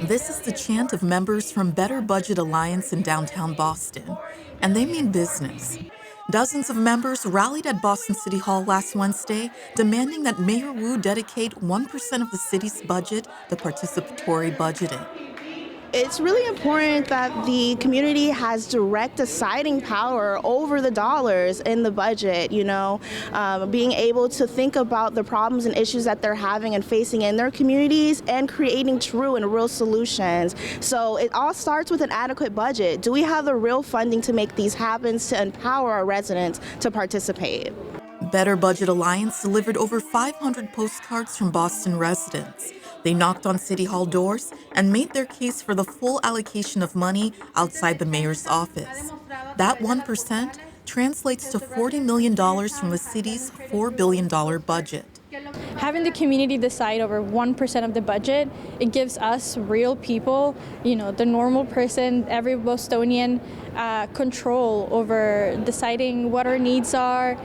This is the chant of members from Better Budget Alliance in downtown Boston, and they mean business. Dozens of members rallied at Boston City Hall last Wednesday, demanding that Mayor Wu dedicate 1% of the city's budget to participatory budgeting. It's really important that the community has direct deciding power over the dollars in the budget, being able to think about the problems and issues that they're having and facing in their communities and creating true and real solutions. So it all starts with an adequate budget. Do we have the real funding to make these happen, to empower our residents to participate? Better Budget Alliance delivered over 500 postcards from Boston residents. They knocked on City Hall doors and made their case for the full allocation of money outside the mayor's office. That 1% translates to $40 million from the city's $4 billion budget. Having the community decide over 1% of the budget, it gives us real people, the normal person, every Bostonian, control over deciding what our needs are.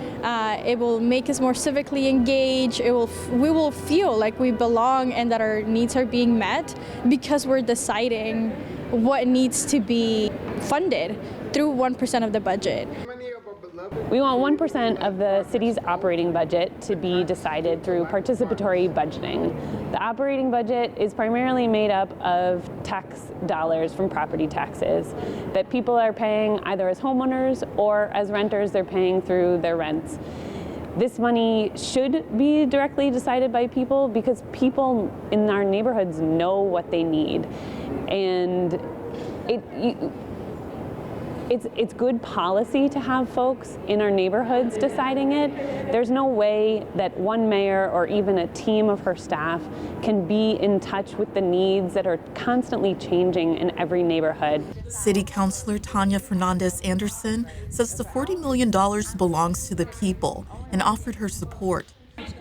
It will make us more civically engaged. We will feel like we belong and that our needs are being met because we're deciding what needs to be funded through 1% of the budget. We want 1% of the city's operating budget to be decided through participatory budgeting. The operating budget is primarily made up of tax dollars from property taxes that people are paying either as homeowners or as renters they're paying through their rents. This money should be directly decided by people because people in our neighborhoods know what they need. And it's good policy to have folks in our neighborhoods deciding it. There's no way that one mayor or even a team of her staff can be in touch with the needs that are constantly changing in every neighborhood. City Councilor Tanya Fernandez Anderson says the $40 million belongs to the people and offered her support.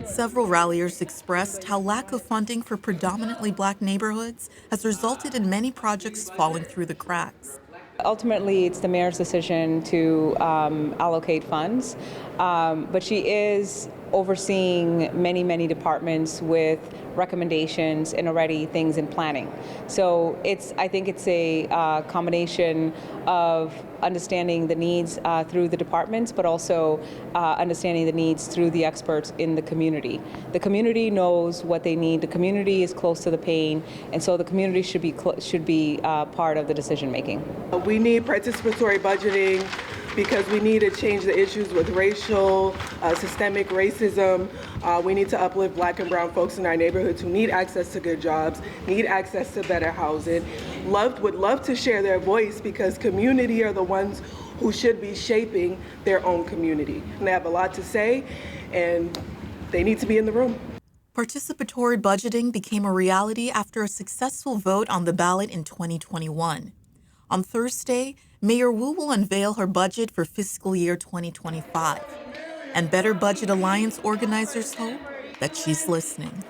Several ralliers expressed how lack of funding for predominantly Black neighborhoods has resulted in many projects falling through the cracks. Ultimately, it's the mayor's decision to allocate funds, but she is overseeing many departments with recommendations and already things in planning. So I think it's a combination of understanding the needs through the departments, but also understanding the needs through the experts in the community. The community knows what they need. The community is close to the pain, and so the community should be part of the decision making. We need participatory budgeting because we need to change the issues with racial, systemic racism. We need to uplift Black and brown folks in our neighborhoods who need access to good jobs, need access to better housing, would love to share their voice because community are the ones who should be shaping their own community. And they have a lot to say, and they need to be in the room. Participatory budgeting became a reality after a successful vote on the ballot in 2021. On Thursday, Mayor Wu will unveil her budget for fiscal year 2025. And Better Budget Alliance organizers hope that she's listening.